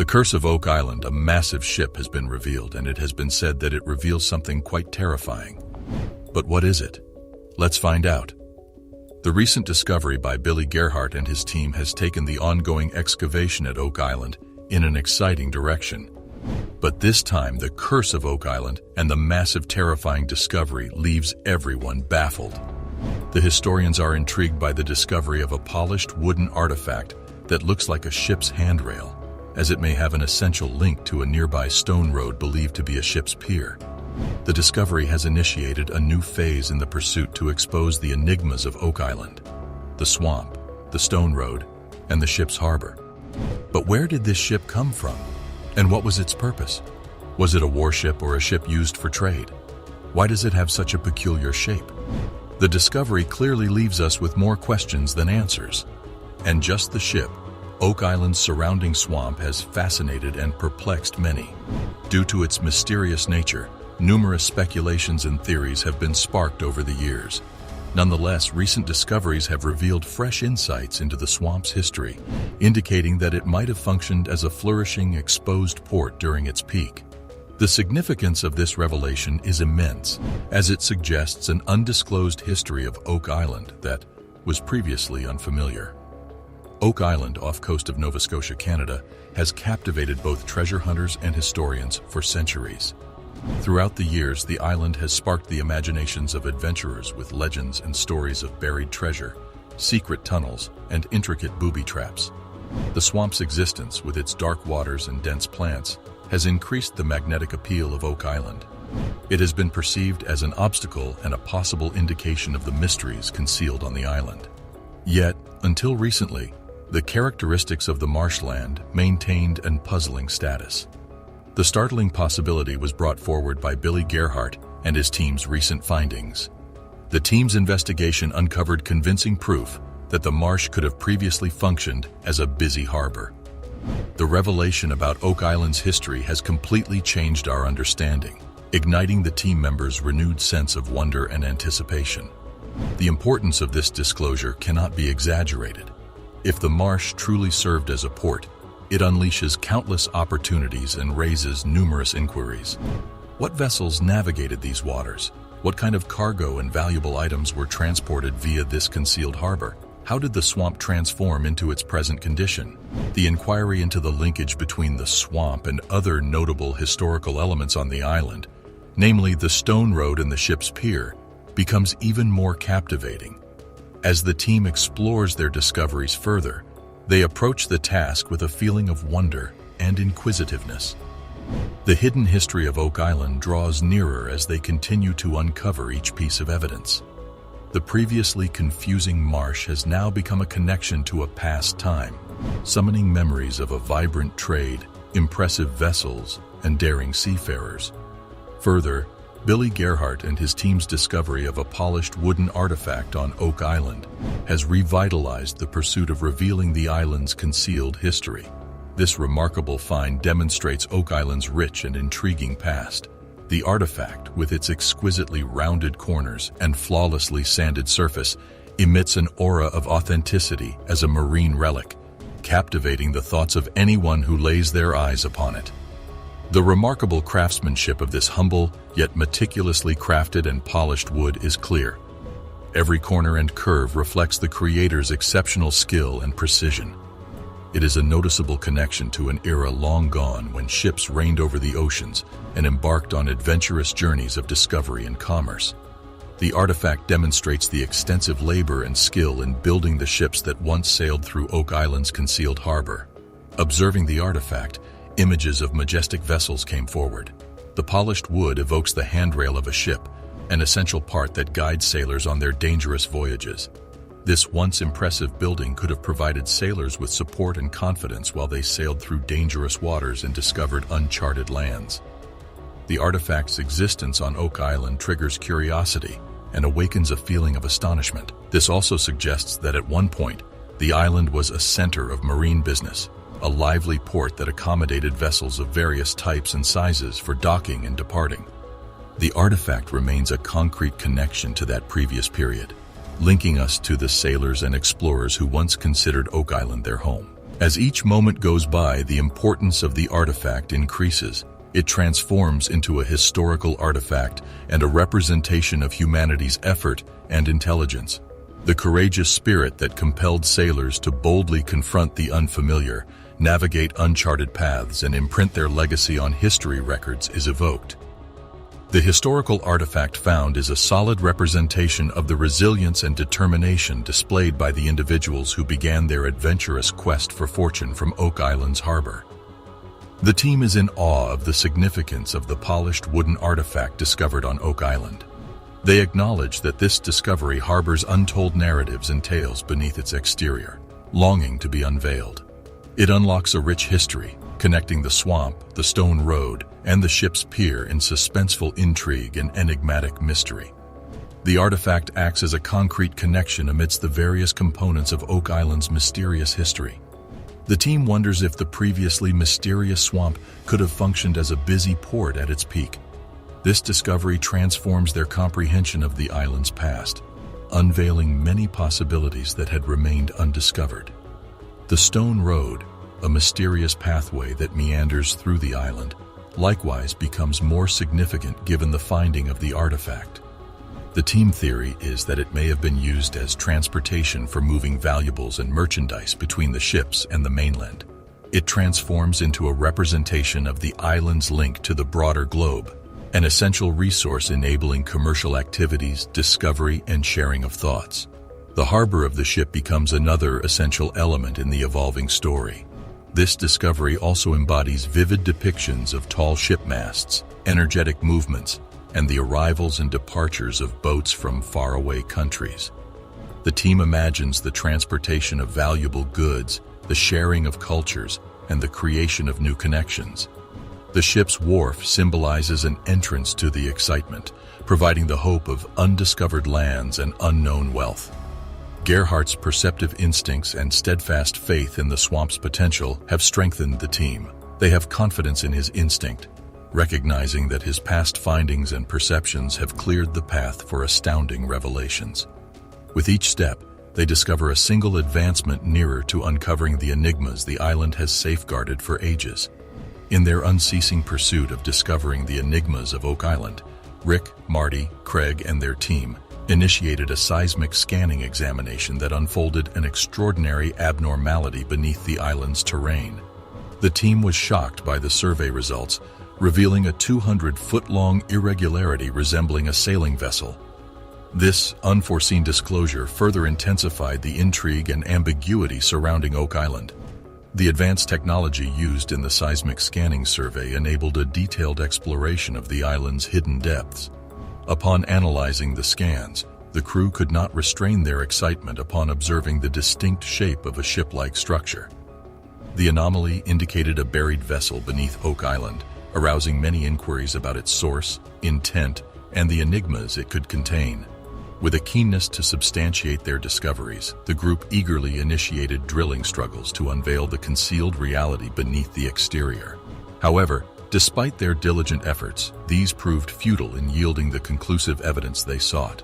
The Curse of Oak Island, a massive ship, has been revealed, and it has been said that it reveals something quite terrifying. But what is it? Let's find out. The recent discovery by Billy Gerhart and his team has taken the ongoing excavation at Oak Island in an exciting direction. But this time, the Curse of Oak Island and the massive, terrifying discovery leaves everyone baffled. The historians are intrigued by the discovery of a polished wooden artifact that looks like a ship's handrail, as it may have an essential link to a nearby stone road believed to be a ship's pier. The discovery has initiated a new phase in the pursuit to expose the enigmas of Oak Island: the swamp, the stone road, and the ship's harbor. But where did this ship come from? And what was its purpose? Was it a warship or a ship used for trade? Why does it have such a peculiar shape? The discovery clearly leaves us with more questions than answers. And just the ship, Oak Island's surrounding swamp, has fascinated and perplexed many. Due to its mysterious nature, numerous speculations and theories have been sparked over the years. Nonetheless, recent discoveries have revealed fresh insights into the swamp's history, indicating that it might have functioned as a flourishing, exposed port during its peak. The significance of this revelation is immense, as it suggests an undisclosed history of Oak Island that was previously unfamiliar. Oak Island, off coast of Nova Scotia, Canada, has captivated both treasure hunters and historians for centuries. Throughout the years, the island has sparked the imaginations of adventurers with legends and stories of buried treasure, secret tunnels, and intricate booby traps. The swamp's existence, with its dark waters and dense plants, has increased the magnetic appeal of Oak Island. It has been perceived as an obstacle and a possible indication of the mysteries concealed on the island. Yet, until recently, the characteristics of the marshland maintained an puzzling status. The startling possibility was brought forward by Billy Gerhart and his team's recent findings. The team's investigation uncovered convincing proof that the marsh could have previously functioned as a busy harbor. The revelation about Oak Island's history has completely changed our understanding, igniting the team members' renewed sense of wonder and anticipation. The importance of this disclosure cannot be exaggerated. If the marsh truly served as a port, it unleashes countless opportunities and raises numerous inquiries. What vessels navigated these waters? What kind of cargo and valuable items were transported via this concealed harbor? How did the swamp transform into its present condition? The inquiry into the linkage between the swamp and other notable historical elements on the island, namely the stone road and the ship's pier, becomes even more captivating. As the team explores their discoveries further, they approach the task with a feeling of wonder and inquisitiveness. The hidden history of Oak Island draws nearer as they continue to uncover each piece of evidence. The previously confusing marsh has now become a connection to a past time, summoning memories of a vibrant trade, impressive vessels, and daring seafarers. Further, Billy Gerhart and his team's discovery of a polished wooden artifact on Oak Island has revitalized the pursuit of revealing the island's concealed history. This remarkable find demonstrates Oak Island's rich and intriguing past. The artifact, with its exquisitely rounded corners and flawlessly sanded surface, emits an aura of authenticity as a marine relic, captivating the thoughts of anyone who lays their eyes upon it. The remarkable craftsmanship of this humble, yet meticulously crafted and polished wood is clear. Every corner and curve reflects the creator's exceptional skill and precision. It is a noticeable connection to an era long gone when ships reigned over the oceans and embarked on adventurous journeys of discovery and commerce. The artifact demonstrates the extensive labor and skill in building the ships that once sailed through Oak Island's concealed harbor. Observing the artifact, images of majestic vessels came forward. The polished wood evokes the handrail of a ship, an essential part that guides sailors on their dangerous voyages. This once impressive building could have provided sailors with support and confidence while they sailed through dangerous waters and discovered uncharted lands. The artifact's existence on Oak Island triggers curiosity and awakens a feeling of astonishment. This also suggests that at one point, the island was a center of marine business, a lively port that accommodated vessels of various types and sizes for docking and departing. The artifact remains a concrete connection to that previous period, linking us to the sailors and explorers who once considered Oak Island their home. As each moment goes by, the importance of the artifact increases. It transforms into a historical artifact and a representation of humanity's effort and intelligence. The courageous spirit that compelled sailors to boldly confront the unfamiliar, navigate uncharted paths, and imprint their legacy on history records is evoked. The historical artifact found is a solid representation of the resilience and determination displayed by the individuals who began their adventurous quest for fortune from Oak Island's harbor. The team is in awe of the significance of the polished wooden artifact discovered on Oak Island. They acknowledge that this discovery harbors untold narratives and tales beneath its exterior, longing to be unveiled. It unlocks a rich history, connecting the swamp, the stone road, and the ship's pier in suspenseful intrigue and enigmatic mystery. The artifact acts as a concrete connection amidst the various components of Oak Island's mysterious history. The team wonders if the previously mysterious swamp could have functioned as a busy port at its peak. This discovery transforms their comprehension of the island's past, unveiling many possibilities that had remained undiscovered. The stone road, a mysterious pathway that meanders through the island, likewise becomes more significant given the finding of the artifact. The team theory is that it may have been used as transportation for moving valuables and merchandise between the ships and the mainland. It transforms into a representation of the island's link to the broader globe, an essential resource enabling commercial activities, discovery, and sharing of thoughts. The harbor of the ship becomes another essential element in the evolving story. This discovery also embodies vivid depictions of tall ship masts, energetic movements, and the arrivals and departures of boats from faraway countries. The team imagines the transportation of valuable goods, the sharing of cultures, and the creation of new connections. The ship's wharf symbolizes an entrance to the excitement, providing the hope of undiscovered lands and unknown wealth. Gerhart's perceptive instincts and steadfast faith in the swamp's potential have strengthened the team. They have confidence in his instinct, recognizing that his past findings and perceptions have cleared the path for astounding revelations. With each step, they discover a single advancement nearer to uncovering the enigmas the island has safeguarded for ages. In their unceasing pursuit of discovering the enigmas of Oak Island, Rick, Marty, Craig, and their team initiated a seismic scanning examination that unfolded an extraordinary abnormality beneath the island's terrain. The team was shocked by the survey results, revealing a 200-foot-long irregularity resembling a sailing vessel. This unforeseen disclosure further intensified the intrigue and ambiguity surrounding Oak Island. The advanced technology used in the seismic scanning survey enabled a detailed exploration of the island's hidden depths. Upon analyzing the scans, the crew could not restrain their excitement upon observing the distinct shape of a ship-like structure. The anomaly indicated a buried vessel beneath Oak Island, arousing many inquiries about its source, intent, and the enigmas it could contain. With a keenness to substantiate their discoveries, the group eagerly initiated drilling struggles to unveil the concealed reality beneath the exterior. However, despite their diligent efforts, these proved futile in yielding the conclusive evidence they sought.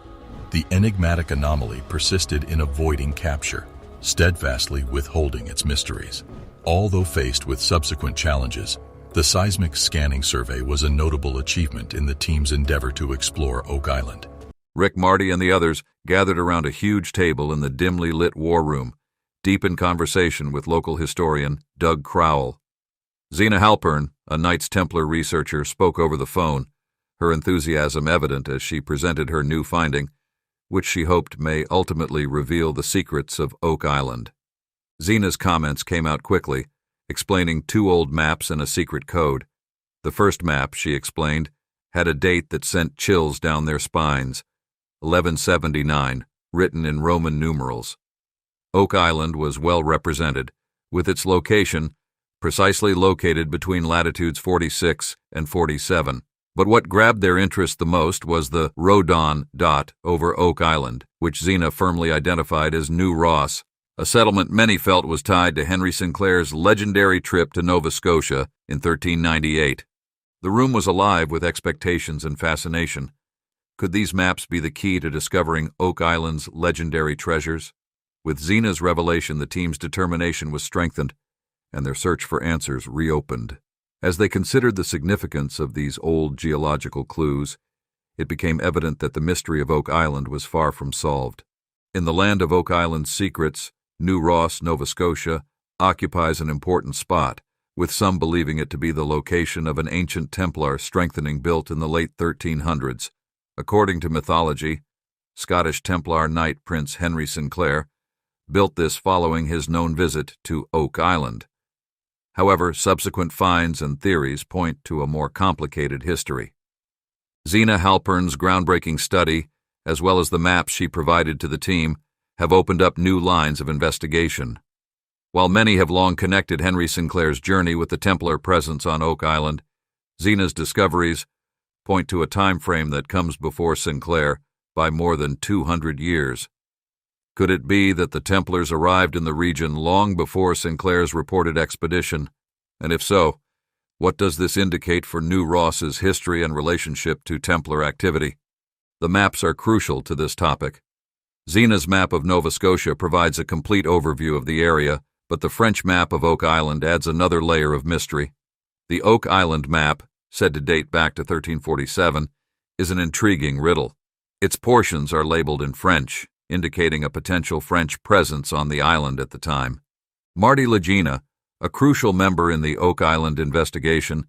The enigmatic anomaly persisted in avoiding capture, steadfastly withholding its mysteries. Although faced with subsequent challenges, the seismic scanning survey was a notable achievement in the team's endeavor to explore Oak Island. Rick, Marty, and the others gathered around a huge table in the dimly lit war room, deep in conversation with local historian Doug Crowell. Zena Halpern, a Knights Templar researcher, spoke over the phone, her enthusiasm evident as she presented her new finding, which she hoped may ultimately reveal the secrets of Oak Island. Zena's comments came out quickly, explaining 2 old maps and a secret code. The first map, she explained, had a date that sent chills down their spines, 1179, written in Roman numerals. Oak Island was well represented, with its location precisely located between latitudes 46 and 47. But what grabbed their interest the most was the Rodon dot over Oak Island, which Zena firmly identified as New Ross, a settlement many felt was tied to Henry Sinclair's legendary trip to Nova Scotia in 1398. The room was alive with expectations and fascination. Could these maps be the key to discovering Oak Island's legendary treasures? With Zena's revelation, the team's determination was strengthened. and their search for answers reopened. As they considered the significance of these old geological clues, it became evident that the mystery of Oak Island was far from solved. In the land of Oak Island's secrets, New Ross, Nova Scotia, occupies an important spot, with some believing it to be the location of an ancient Templar strengthening built in the late 1300s. According to mythology, Scottish Templar knight Prince Henry Sinclair built this following his known visit to Oak Island. However, subsequent finds and theories point to a more complicated history. Zena Halpern's groundbreaking study, as well as the maps she provided to the team, have opened up new lines of investigation. While many have long connected Henry Sinclair's journey with the Templar presence on Oak Island, Zena's discoveries point to a time frame that comes before Sinclair by more than 200 years. Could it be that the Templars arrived in the region long before Sinclair's reported expedition? And if so, what does this indicate for New Ross's history and relationship to Templar activity? The maps are crucial to this topic. Zena's map of Nova Scotia provides a complete overview of the area, but the French map of Oak Island adds another layer of mystery. The Oak Island map, said to date back to 1347, is an intriguing riddle. Its portions are labeled in French, indicating a potential French presence on the island at the time. Marty Legina, a crucial member in the Oak Island investigation,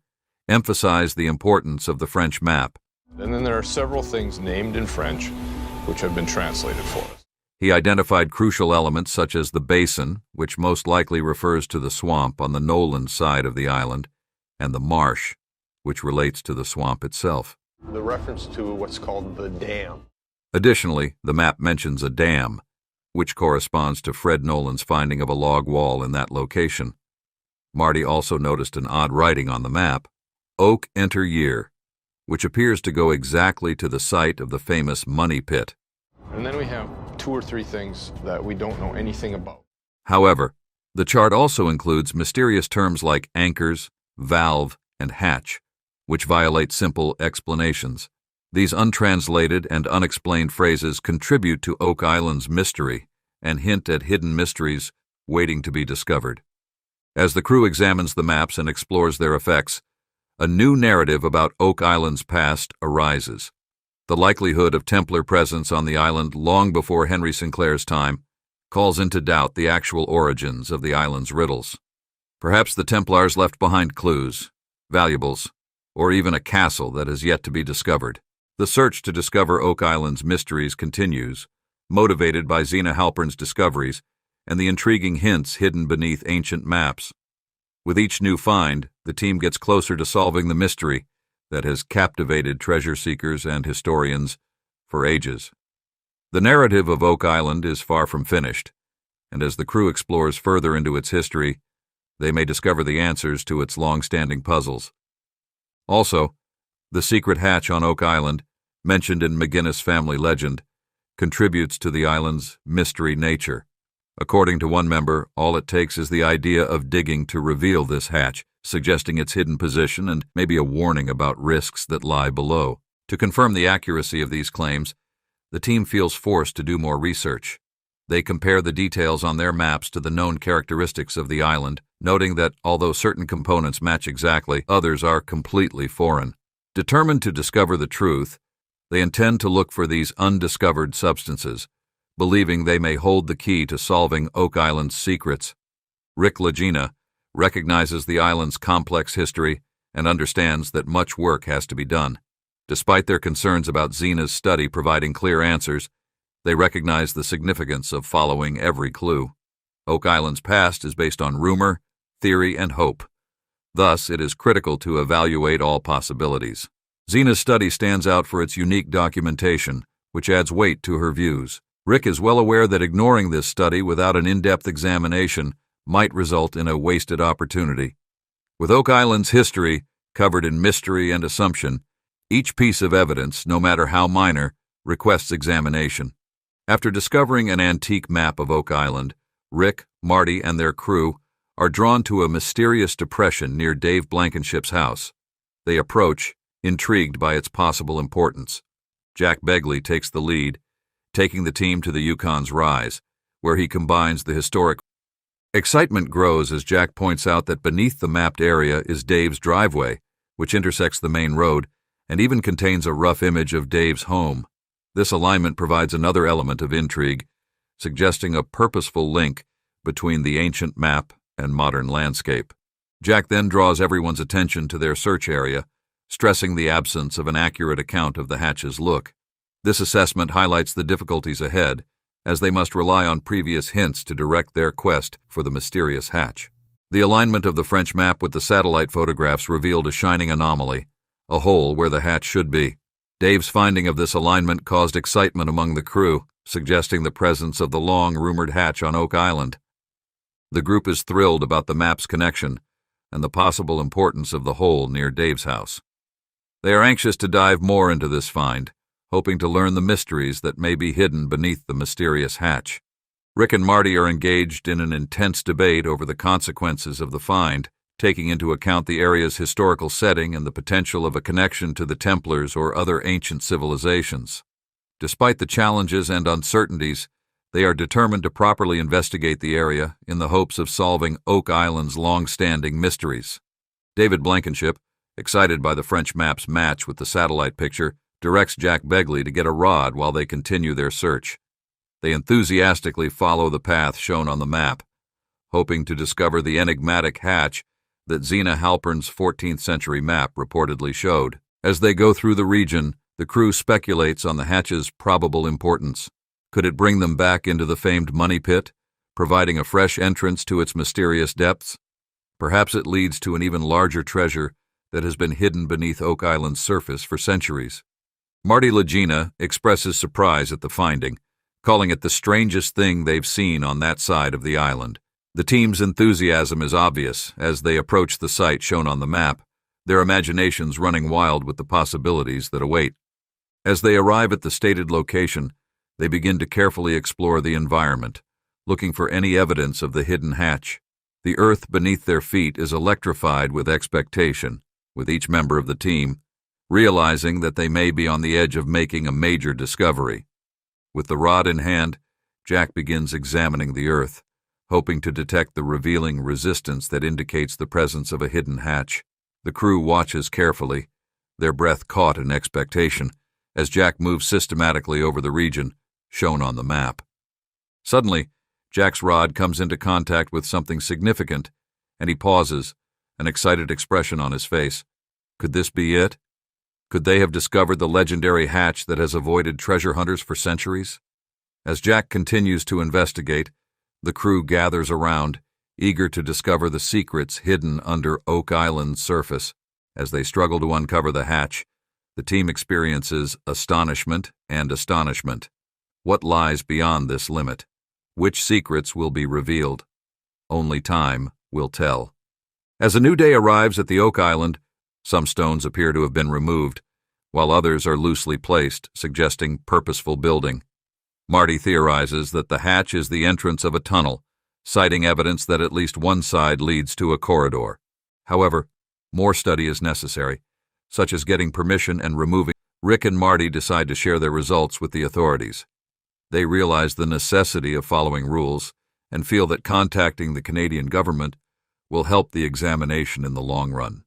emphasized the importance of the French map. And then there are several things named in French which have been translated for us. He identified crucial elements such as the basin, which most likely refers to the swamp on the Nolan side of the island, and the marsh, which relates to the swamp itself. The reference to what's called the dam. Additionally, the map mentions a dam, which corresponds to Fred Nolan's finding of a log wall in that location. Marty also noticed an odd writing on the map, Oak Enter Year, which appears to go exactly to the site of the famous Money Pit. And then we have 2 or 3 things that we don't know anything about. However, the chart also includes mysterious terms like anchors, valve, and hatch, which violate simple explanations. These untranslated and unexplained phrases contribute to Oak Island's mystery and hint at hidden mysteries waiting to be discovered. As the crew examines the maps and explores their effects, a new narrative about Oak Island's past arises. The likelihood of Templar presence on the island long before Henry Sinclair's time calls into doubt the actual origins of the island's riddles. Perhaps the Templars left behind clues, valuables, or even a castle that has yet to be discovered. The search to discover Oak Island's mysteries continues, motivated by Zena Halpern's discoveries and the intriguing hints hidden beneath ancient maps. With each new find, the team gets closer to solving the mystery that has captivated treasure seekers and historians for ages. The narrative of Oak Island is far from finished, and as the crew explores further into its history, they may discover the answers to its long-standing puzzles. Also, the secret hatch on Oak Island, mentioned in McGinnis family legend, contributes to the island's mystery nature. According to one member, all it takes is the idea of digging to reveal this hatch, suggesting its hidden position and maybe a warning about risks that lie below. To confirm the accuracy of these claims, the team feels forced to do more research. They compare the details on their maps to the known characteristics of the island, noting that although certain components match exactly, others are completely foreign. Determined to discover the truth, they intend to look for these undiscovered substances, believing they may hold the key to solving Oak Island's secrets. Rick Legina recognizes the island's complex history and understands that much work has to be done. Despite their concerns about Zena's study providing clear answers, they recognize the significance of following every clue. Oak Island's past is based on rumor, theory, and hope. Thus, it is critical to evaluate all possibilities. Zena's study stands out for its unique documentation, which adds weight to her views. Rick is well aware that ignoring this study without an in-depth examination might result in a wasted opportunity. With Oak Island's history covered in mystery and assumption, each piece of evidence, no matter how minor, requests examination. After discovering an antique map of Oak Island, Rick, Marty, and their crew are drawn to a mysterious depression near Dave Blankenship's house. They approach, intrigued by its possible importance. Jack Begley takes the lead, taking the team to the Yukon's rise, where he combines the historic Excitement grows as Jack points out that beneath the mapped area is Dave's driveway, which intersects the main road and even contains a rough image of Dave's home. This alignment provides another element of intrigue, suggesting a purposeful link between the ancient map and modern landscape. Jack then draws everyone's attention to their search area, stressing the absence of an accurate account of the hatch's look. This assessment highlights the difficulties ahead, as they must rely on previous hints to direct their quest for the mysterious hatch. The alignment of the French map with the satellite photographs revealed a shining anomaly, a hole where the hatch should be. Dave's finding of this alignment caused excitement among the crew, suggesting the presence of the long-rumored hatch on Oak Island. The group is thrilled about the map's connection and the possible importance of the hole near Dave's house. They are anxious to dive more into this find, hoping to learn the mysteries that may be hidden beneath the mysterious hatch. Rick and Marty are engaged in an intense debate over the consequences of the find, taking into account the area's historical setting and the potential of a connection to the Templars or other ancient civilizations. Despite the challenges and uncertainties, they are determined to properly investigate the area in the hopes of solving Oak Island's long-standing mysteries. David Blankenship, excited by the French map's match with the satellite picture, directs Jack Begley to get a rod while they continue their search. They enthusiastically follow the path shown on the map, hoping to discover the enigmatic hatch that Zena Halpern's 14th century map reportedly showed. As they go through the region, the crew speculates on the hatch's probable importance. Could it bring them back into the famed money pit, providing a fresh entrance to its mysterious depths? Perhaps it leads to an even larger treasure that has been hidden beneath Oak Island's surface for centuries. Marty Legina expresses surprise at the finding, calling it the strangest thing they've seen on that side of the island. The team's enthusiasm is obvious as they approach the site shown on the map, their imaginations running wild with the possibilities that await. As they arrive at the stated location, they begin to carefully explore the environment, looking for any evidence of the hidden hatch. The earth beneath their feet is electrified with expectation, with each member of the team realizing that they may be on the edge of making a major discovery. With the rod in hand, Jack begins examining the earth, hoping to detect the revealing resistance that indicates the presence of a hidden hatch. The crew watches carefully, their breath caught in expectation, as Jack moves systematically over the region shown on the map. Suddenly, Jack's rod comes into contact with something significant, and he pauses, an excited expression on his face. Could this be it? Could they have discovered the legendary hatch that has avoided treasure hunters for centuries? As Jack continues to investigate, the crew gathers around, eager to discover the secrets hidden under Oak Island's surface. As they struggle to uncover the hatch, the team experiences astonishment and astonishment. What lies beyond this limit? Which secrets will be revealed? Only time will tell. As a new day arrives at the Oak Island, some stones appear to have been removed, while others are loosely placed, suggesting purposeful building. Marty theorizes that the hatch is the entrance of a tunnel, citing evidence that at least one side leads to a corridor. However, more study is necessary, such as getting permission and removing. Rick and Marty decide to share their results with the authorities. They realize the necessity of following rules and feel that contacting the Canadian government will help the examination in the long run.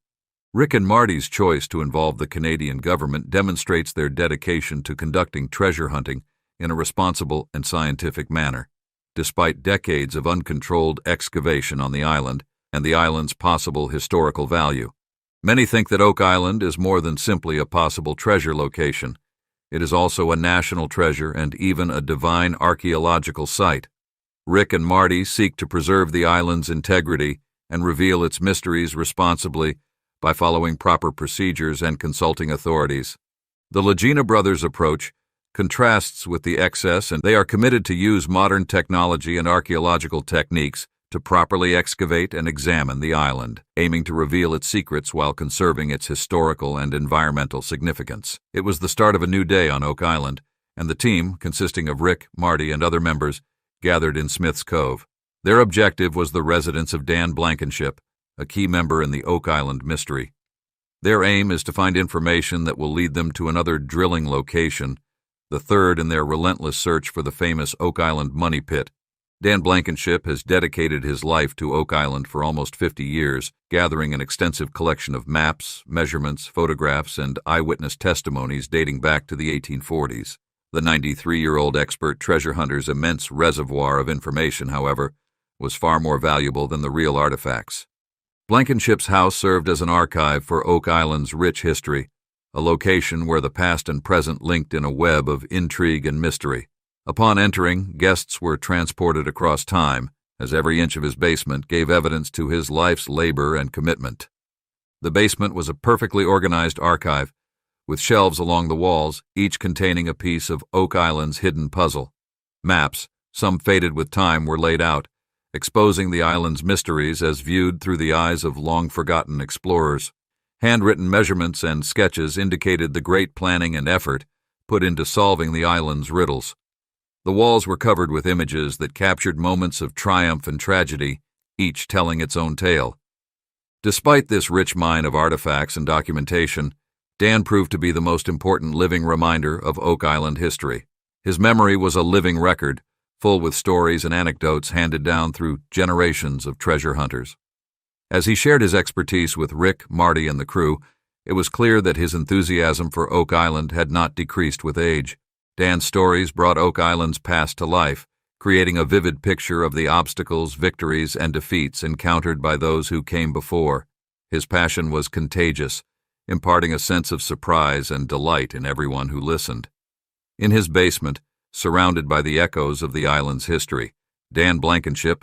Rick and Marty's choice to involve the Canadian government demonstrates their dedication to conducting treasure hunting in a responsible and scientific manner, despite decades of uncontrolled excavation on the island and the island's possible historical value. Many think that Oak Island is more than simply a possible treasure location. It is also a national treasure and even a divine archaeological site. Rick and Marty seek to preserve the island's integrity and reveal its mysteries responsibly by following proper procedures and consulting authorities. The Legina brothers' approach contrasts with the excess, and they are committed to use modern technology and archaeological techniques to properly excavate and examine the island, aiming to reveal its secrets while conserving its historical and environmental significance. It was the start of a new day on Oak Island, and the team, consisting of Rick, Marty, and other members, gathered in Smith's Cove. Their objective was the residence of Dan Blankenship, a key member in the Oak Island mystery. Their aim is to find information that will lead them to another drilling location, the third in their relentless search for the famous Oak Island money pit. Dan Blankenship has dedicated his life to Oak Island for almost 50 years, gathering an extensive collection of maps, measurements, photographs, and eyewitness testimonies dating back to the 1840s. The 93-year-old expert treasure hunter's immense reservoir of information, however, was far more valuable than the real artifacts. Blankenship's house served as an archive for Oak Island's rich history, a location where the past and present linked in a web of intrigue and mystery. Upon entering, guests were transported across time, as every inch of his basement gave evidence to his life's labor and commitment. The basement was a perfectly organized archive, with shelves along the walls, each containing a piece of Oak Island's hidden puzzle. Maps, some faded with time, were laid out, exposing the island's mysteries as viewed through the eyes of long-forgotten explorers. Handwritten measurements and sketches indicated the great planning and effort put into solving the island's riddles. The walls were covered with images that captured moments of triumph and tragedy, each telling its own tale. Despite this rich mine of artifacts and documentation, Dan proved to be the most important living reminder of Oak Island history. His memory was a living record, full with stories and anecdotes handed down through generations of treasure hunters. As he shared his expertise with Rick, Marty, and the crew, it was clear that his enthusiasm for Oak Island had not decreased with age. Dan's stories brought Oak Island's past to life, creating a vivid picture of the obstacles, victories, and defeats encountered by those who came before. His passion was contagious, imparting a sense of surprise and delight in everyone who listened. In his basement, surrounded by the echoes of the island's history, Dan Blankenship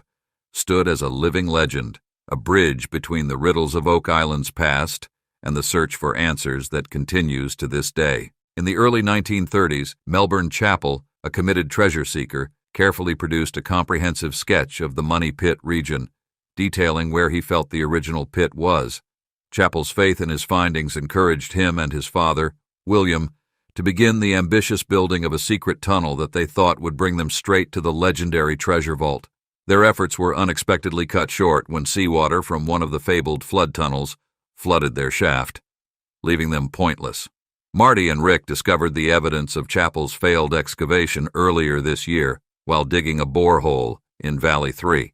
stood as a living legend, a bridge between the riddles of Oak Island's past and the search for answers that continues to this day. In the early 1930s, Melbourne Chappell, a committed treasure seeker, carefully produced a comprehensive sketch of the Money Pit region, detailing where he felt the original pit was. Chappell's faith in his findings encouraged him and his father, William, to begin the ambitious building of a secret tunnel that they thought would bring them straight to the legendary treasure vault. Their efforts were unexpectedly cut short when seawater from one of the fabled flood tunnels flooded their shaft, leaving them pointless. Marty and Rick discovered the evidence of Chappell's failed excavation earlier this year while digging a borehole in Valley 3.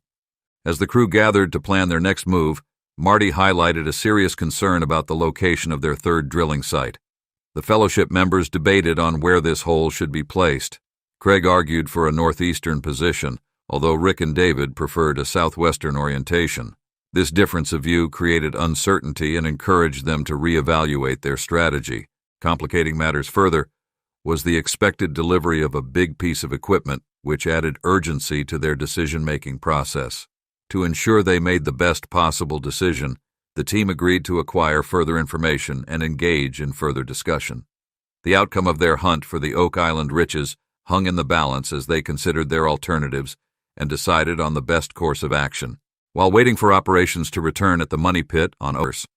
As the crew gathered to plan their next move, Marty highlighted a serious concern about the location of their third drilling site. The fellowship members debated on where this hole should be placed. Craig argued for a northeastern position, although Rick and David preferred a southwestern orientation. This difference of view created uncertainty and encouraged them to reevaluate their strategy. Complicating matters further was the expected delivery of a big piece of equipment, which added urgency to their decision-making process. To ensure they made the best possible decision, the team agreed to acquire further information and engage in further discussion. The outcome of their hunt for the Oak Island riches hung in the balance as they considered their alternatives and decided on the best course of action. While waiting for operations to return at the Money Pit on Oaks,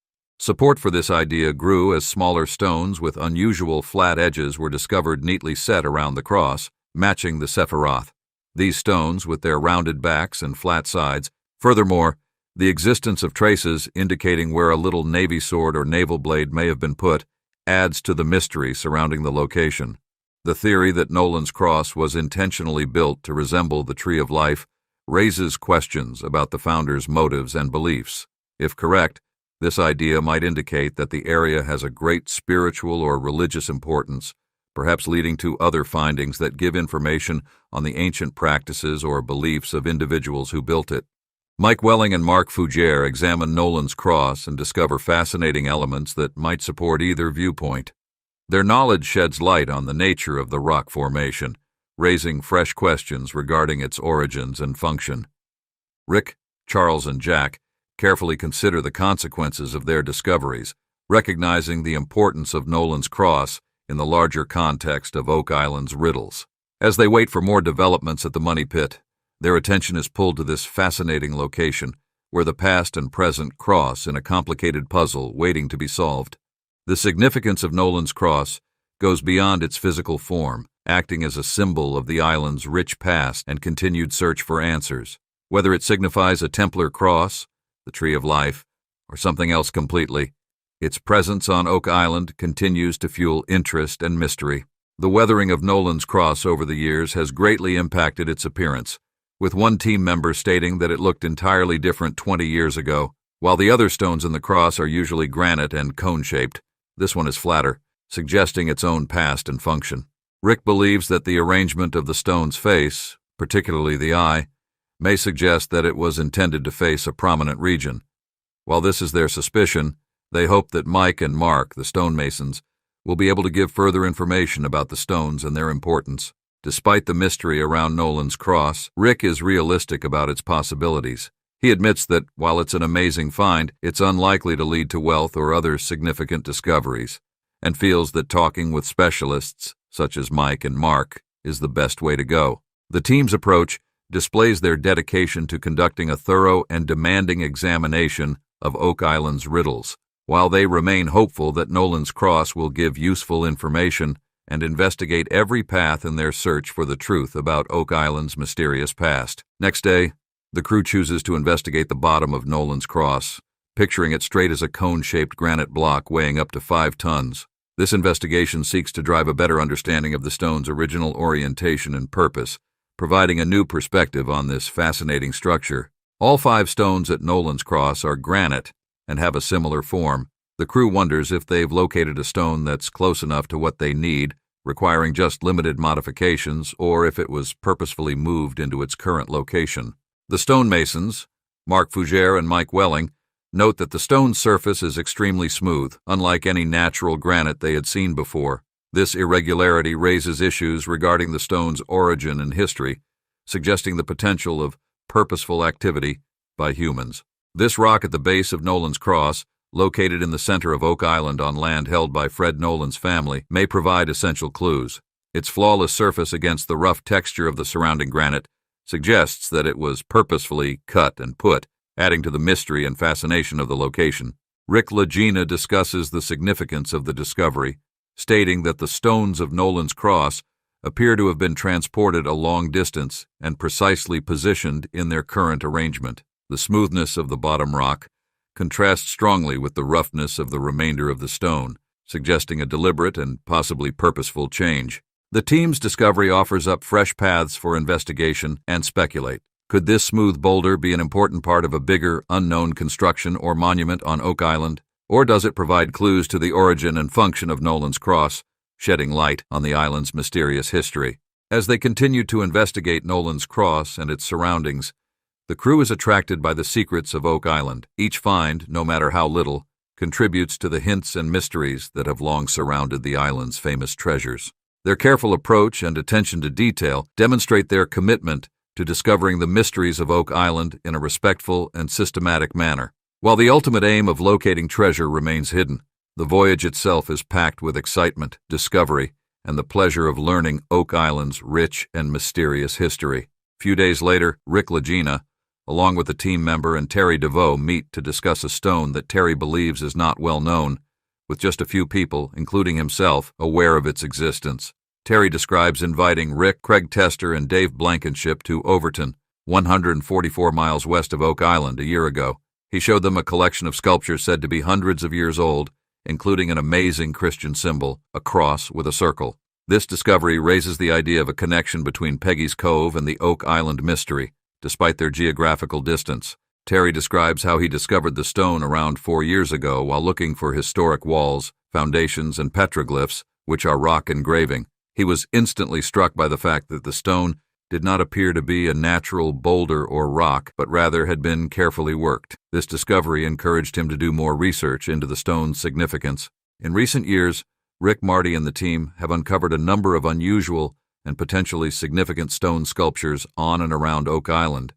support for this idea grew as smaller stones with unusual flat edges were discovered neatly set around the cross, matching the Sephiroth. These stones, with their rounded backs and flat sides, furthermore, the existence of traces indicating where a little navy sword or naval blade may have been put, adds to the mystery surrounding the location. The theory that Nolan's cross was intentionally built to resemble the Tree of Life raises questions about the founder's motives and beliefs. If correct, this idea might indicate that the area has a great spiritual or religious importance, perhaps leading to other findings that give information on the ancient practices or beliefs of individuals who built it. Mike Welling and Mark Fougere examine Nolan's cross and discover fascinating elements that might support either viewpoint. Their knowledge sheds light on the nature of the rock formation, raising fresh questions regarding its origins and function. Rick, Charles, and Jack carefully consider the consequences of their discoveries, recognizing the importance of Nolan's cross in the larger context of Oak Island's riddles. As they wait for more developments at the Money Pit, their attention is pulled to this fascinating location, where the past and present cross in a complicated puzzle waiting to be solved. The significance of Nolan's cross goes beyond its physical form, acting as a symbol of the island's rich past and continued search for answers. Whether it signifies a Templar cross, the Tree of Life, or something else completely, its presence on Oak Island continues to fuel interest and mystery. The weathering of Nolan's cross over the years has greatly impacted its appearance, with one team member stating that it looked entirely different 20 years ago. While the other stones in the cross are usually granite and cone-shaped, this one is flatter, suggesting its own past and function. Rick believes that the arrangement of the stone's face, particularly the eye, may suggest that it was intended to face a prominent region. While this is their suspicion, they hope that Mike and Mark, the stonemasons, will be able to give further information about the stones and their importance. Despite the mystery around Nolan's cross, Rick is realistic about its possibilities. He admits that, while it's an amazing find, it's unlikely to lead to wealth or other significant discoveries, and feels that talking with specialists, such as Mike and Mark, is the best way to go. The team's approach displays their dedication to conducting a thorough and demanding examination of Oak Island's riddles. While they remain hopeful that Nolan's cross will give useful information and investigate every path in their search for the truth about Oak Island's mysterious past. Next day, the crew chooses to investigate the bottom of Nolan's cross, picturing it straight as a cone-shaped granite block weighing up to 5 tons. This investigation seeks to drive a better understanding of the stone's original orientation and purpose, providing a new perspective on this fascinating structure. All 5 stones at Nolan's cross are granite and have a similar form. The crew wonders if they've located a stone that's close enough to what they need, requiring just limited modifications, or if it was purposefully moved into its current location. The stonemasons, Mark Fougere and Mike Welling, note that the stone's surface is extremely smooth, unlike any natural granite they had seen before. This irregularity raises issues regarding the stone's origin and history, suggesting the potential of purposeful activity by humans. This rock at the base of Nolan's cross, located in the center of Oak Island on land held by Fred Nolan's family, may provide essential clues. Its flawless surface against the rough texture of the surrounding granite suggests that it was purposefully cut and put, adding to the mystery and fascination of the location. Rick Lagina discusses the significance of the discovery, stating that the stones of Nolan's cross appear to have been transported a long distance and precisely positioned in their current arrangement. The smoothness of the bottom rock contrasts strongly with the roughness of the remainder of the stone, suggesting a deliberate and possibly purposeful change. The team's discovery offers up fresh paths for investigation and speculate. Could this smooth boulder be an important part of a bigger, unknown construction or monument on Oak Island? Or does it provide clues to the origin and function of Nolan's cross, shedding light on the island's mysterious history? As they continue to investigate Nolan's cross and its surroundings, the crew is attracted by the secrets of Oak Island. Each find, no matter how little, contributes to the hints and mysteries that have long surrounded the island's famous treasures. Their careful approach and attention to detail demonstrate their commitment to discovering the mysteries of Oak Island in a respectful and systematic manner. While the ultimate aim of locating treasure remains hidden, the voyage itself is packed with excitement, discovery, and the pleasure of learning Oak Island's rich and mysterious history. A few days later, Rick Lagina, along with a team member and Terry DeVoe, meet to discuss a stone that Terry believes is not well known, with just a few people, including himself, aware of its existence. Terry describes inviting Rick, Craig Tester, and Dave Blankenship to Overton, 144 miles west of Oak Island, a year ago. He showed them a collection of sculptures said to be hundreds of years old, including an amazing Christian symbol, a cross with a circle. This discovery raises the idea of a connection between Peggy's Cove and the Oak Island mystery, despite their geographical distance. Terry describes how he discovered the stone around 4 years ago while looking for historic walls, foundations, and petroglyphs, which are rock engraving. He was instantly struck by the fact that the stone did not appear to be a natural boulder or rock, but rather had been carefully worked. This discovery encouraged him to do more research into the stone's significance. In recent years, Rick, Marty, and the team have uncovered a number of unusual and potentially significant stone sculptures on and around Oak Island.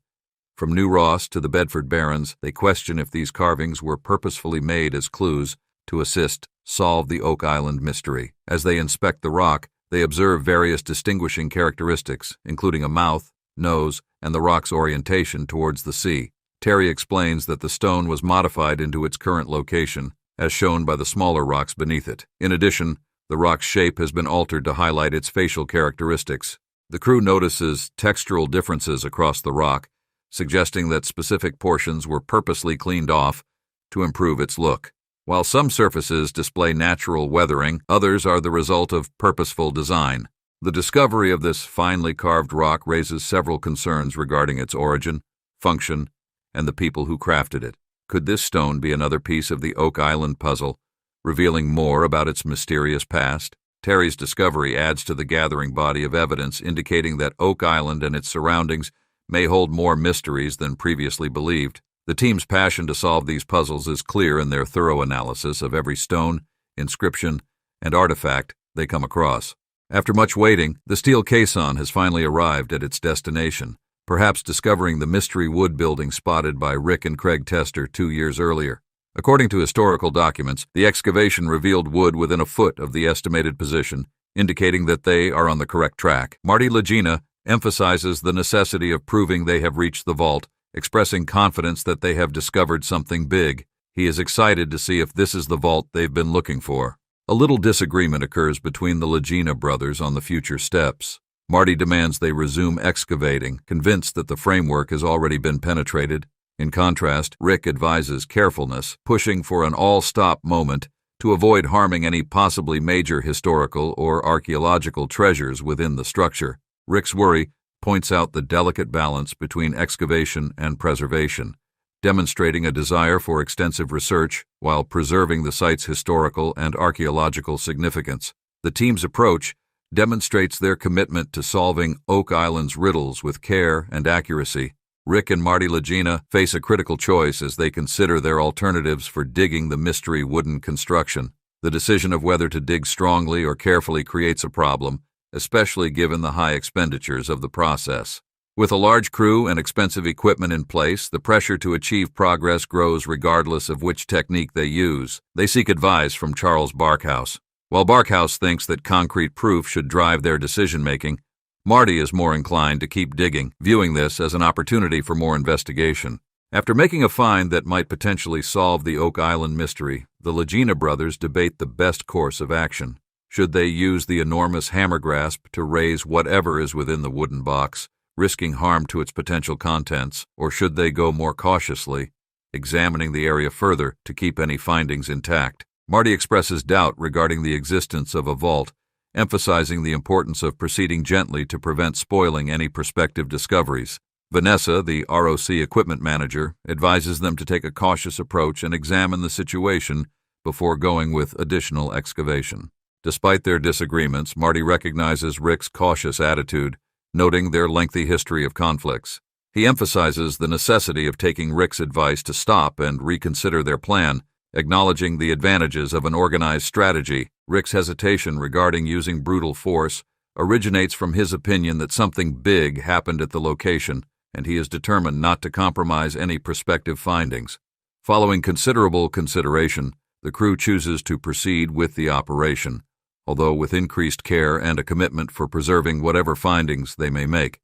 From New Ross to the Bedford Barrens, they question if these carvings were purposefully made as clues to assist solve the Oak Island mystery. As they inspect the rock, they observe various distinguishing characteristics, including a mouth, nose, and the rock's orientation towards the sea. Terry explains that the stone was modified into its current location, as shown by the smaller rocks beneath it. In addition, the rock's shape has been altered to highlight its facial characteristics. The crew notices textural differences across the rock, suggesting that specific portions were purposely cleaned off to improve its look. While some surfaces display natural weathering, others are the result of purposeful design. The discovery of this finely carved rock raises several concerns regarding its origin, function, and the people who crafted it. Could this stone be another piece of the Oak Island puzzle, revealing more about its mysterious past? Terry's discovery adds to the gathering body of evidence indicating that Oak Island and its surroundings may hold more mysteries than previously believed. The team's passion to solve these puzzles is clear in their thorough analysis of every stone, inscription, and artifact they come across. After much waiting, the steel caisson has finally arrived at its destination, perhaps discovering the mystery wood building spotted by Rick and Craig Tester 2 years earlier. According to historical documents, the excavation revealed wood within a foot of the estimated position, indicating that they are on the correct track. Marty Legina emphasizes the necessity of proving they have reached the vault, expressing confidence that they have discovered something big. He is excited to see if this is the vault they've been looking for. A little disagreement occurs between the Legina brothers on the future steps. Marty demands they resume excavating, convinced that the framework has already been penetrated. In contrast, Rick advises carefulness, pushing for an all-stop moment to avoid harming any possibly major historical or archaeological treasures within the structure. Rick's worry points out the delicate balance between excavation and preservation, demonstrating a desire for extensive research while preserving the site's historical and archaeological significance. The team's approach demonstrates their commitment to solving Oak Island's riddles with care and accuracy. Rick and Marty Legina face a critical choice as they consider their alternatives for digging the mystery wooden construction. The decision of whether to dig strongly or carefully creates a problem, especially given the high expenditures of the process. With a large crew and expensive equipment in place, the pressure to achieve progress grows regardless of which technique they use. They seek advice from Charles Barkhouse. While Barkhouse thinks that concrete proof should drive their decision-making, Marty is more inclined to keep digging, viewing this as an opportunity for more investigation. After making a find that might potentially solve the Oak Island mystery, the Legina brothers debate the best course of action. Should they use the enormous hammer grasp to raise whatever is within the wooden box, risking harm to its potential contents, or should they go more cautiously, examining the area further to keep any findings intact? Marty expresses doubt regarding the existence of a vault, emphasizing the importance of proceeding gently to prevent spoiling any prospective discoveries. Vanessa, the ROC equipment manager, advises them to take a cautious approach and examine the situation before going with additional excavation. Despite their disagreements, Marty recognizes Rick's cautious attitude, noting their lengthy history of conflicts. He emphasizes the necessity of taking Rick's advice to stop and reconsider their plan, acknowledging the advantages of an organized strategy. Rick's hesitation regarding using brutal force originates from his opinion that something big happened at the location, and he is determined not to compromise any prospective findings. Following considerable consideration, the crew chooses to proceed with the operation, although with increased care and a commitment for preserving whatever findings they may make.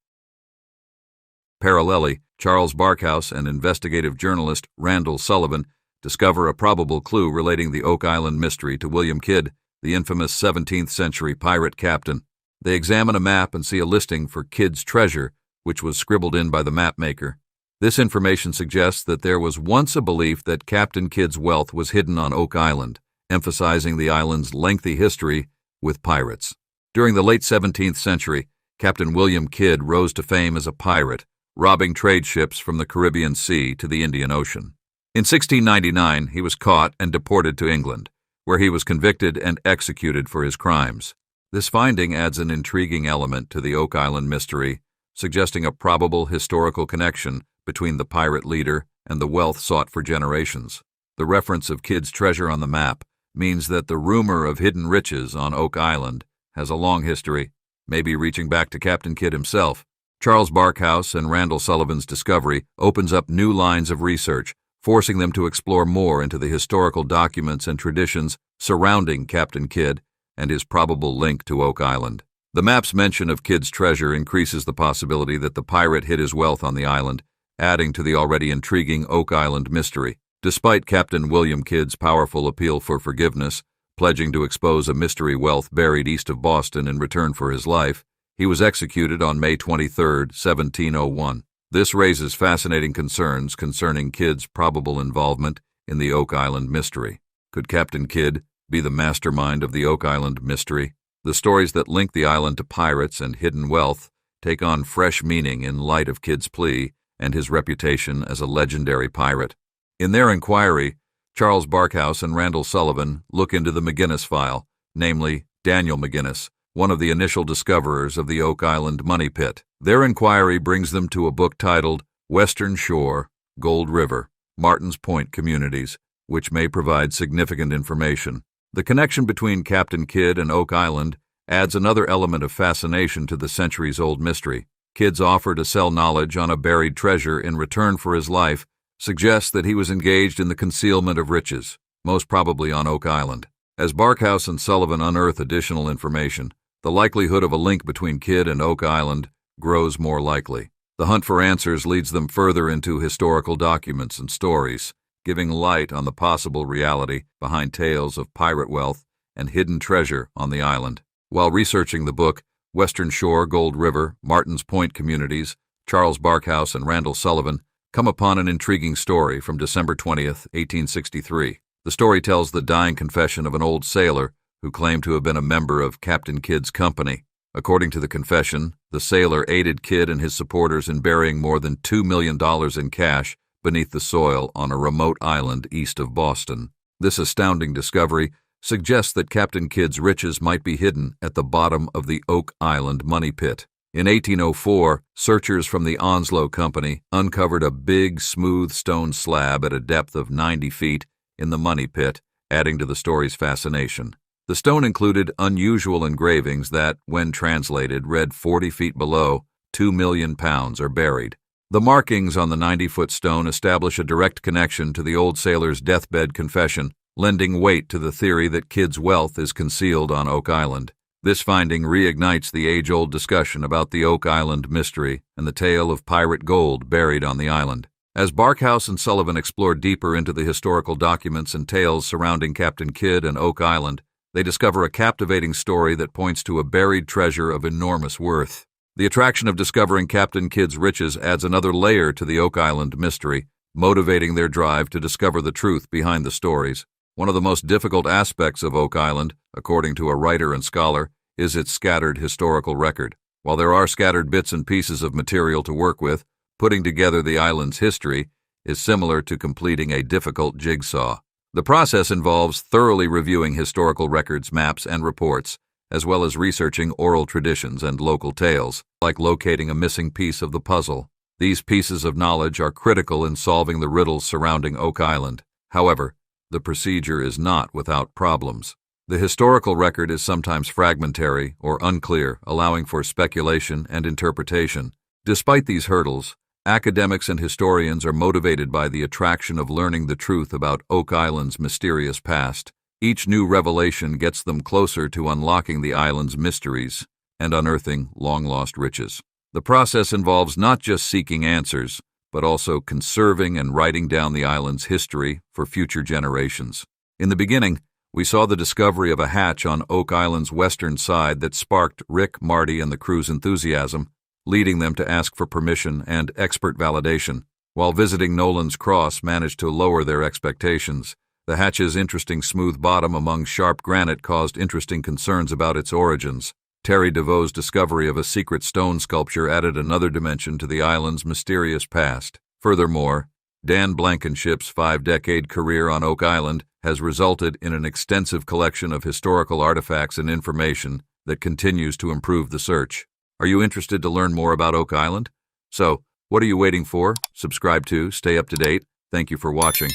Parallelly, Charles Barkhouse and investigative journalist Randall Sullivan discover a probable clue relating the Oak Island mystery to William Kidd, the infamous 17th-century pirate captain. They examine a map and see a listing for Kidd's treasure, which was scribbled in by the mapmaker. This information suggests that there was once a belief that Captain Kidd's wealth was hidden on Oak Island, emphasizing the island's lengthy history with pirates. During the late 17th century, Captain William Kidd rose to fame as a pirate, robbing trade ships from the Caribbean Sea to the Indian Ocean. In 1699, he was caught and deported to England, where he was convicted and executed for his crimes. This finding adds an intriguing element to the Oak Island mystery, suggesting a probable historical connection between the pirate leader and the wealth sought for generations. The reference of Kidd's treasure on the map means that the rumor of hidden riches on Oak Island has a long history, maybe reaching back to Captain Kidd himself. Charles Barkhouse and Randall Sullivan's discovery opens up new lines of research, forcing them to explore more into the historical documents and traditions surrounding Captain Kidd and his probable link to Oak Island. The map's mention of Kidd's treasure increases the possibility that the pirate hid his wealth on the island, adding to the already intriguing Oak Island mystery. Despite Captain William Kidd's powerful appeal for forgiveness, pledging to expose a mystery wealth buried east of Boston in return for his life, he was executed on May 23, 1701. This raises fascinating concerns concerning Kidd's probable involvement in the Oak Island mystery. Could Captain Kidd be the mastermind of the Oak Island mystery? The stories that link the island to pirates and hidden wealth take on fresh meaning in light of Kidd's plea and his reputation as a legendary pirate. In their inquiry, Charles Barkhouse and Randall Sullivan look into the McGinnis file, namely Daniel McGinnis, one of the initial discoverers of the Oak Island money pit. Their inquiry brings them to a book titled Western Shore, Gold River, Martin's Point Communities, which may provide significant information. The connection between Captain Kidd and Oak Island adds another element of fascination to the centuries-old mystery. Kidd's offer to sell knowledge on a buried treasure in return for his life suggests that he was engaged in the concealment of riches, most probably on Oak Island. As Barkhouse and Sullivan unearth additional information, the likelihood of a link between Kidd and Oak Island grows more likely. The hunt for answers leads them further into historical documents and stories, giving light on the possible reality behind tales of pirate wealth and hidden treasure on the island. While researching the book, Western Shore, Gold River, Martin's Point Communities, Charles Barkhouse and Randall Sullivan come upon an intriguing story from December 20th, 1863. The story tells the dying confession of an old sailor who claimed to have been a member of Captain Kidd's company. According to the confession, the sailor aided Kidd and his supporters in burying more than $2 million in cash beneath the soil on a remote island east of Boston. This astounding discovery suggests that Captain Kidd's riches might be hidden at the bottom of the Oak Island money pit. In 1804, searchers from the Onslow Company uncovered a big, smooth stone slab at a depth of 90 feet in the money pit, adding to the story's fascination. The stone included unusual engravings that, when translated, read 40 feet below, 2 million pounds are buried. The markings on the 90-foot stone establish a direct connection to the old sailor's deathbed confession, lending weight to the theory that Kidd's wealth is concealed on Oak Island. This finding reignites the age-old discussion about the Oak Island mystery and the tale of pirate gold buried on the island. As Barkhouse and Sullivan explore deeper into the historical documents and tales surrounding Captain Kidd and Oak Island, they discover a captivating story that points to a buried treasure of enormous worth. The attraction of discovering Captain Kidd's riches adds another layer to the Oak Island mystery, motivating their drive to discover the truth behind the stories. One of the most difficult aspects of Oak Island, according to a writer and scholar, is its scattered historical record. While there are scattered bits and pieces of material to work with, putting together the island's history is similar to completing a difficult jigsaw. The process involves thoroughly reviewing historical records, maps, and reports, as well as researching oral traditions and local tales, like locating a missing piece of the puzzle. These pieces of knowledge are critical in solving the riddles surrounding Oak Island. However, the procedure is not without problems. The historical record is sometimes fragmentary or unclear, allowing for speculation and interpretation. Despite these hurdles, academics and historians are motivated by the attraction of learning the truth about Oak Island's mysterious past. Each new revelation gets them closer to unlocking the island's mysteries and unearthing long-lost riches. The process involves not just seeking answers, but also conserving and writing down the island's history for future generations. In the beginning, we saw the discovery of a hatch on Oak Island's western side that sparked Rick, Marty, and the crew's enthusiasm, leading them to ask for permission and expert validation. While visiting Nolan's Cross managed to lower their expectations, the hatch's interesting smooth bottom among sharp granite caused interesting concerns about its origins. Terry DeVoe's discovery of a secret stone sculpture added another dimension to the island's mysterious past. Furthermore, Dan Blankenship's 5-decade career on Oak Island has resulted in an extensive collection of historical artifacts and information that continues to improve the search. Are you interested to learn more about Oak Island? So, what are you waiting for? Subscribe to stay up to date. Thank you for watching.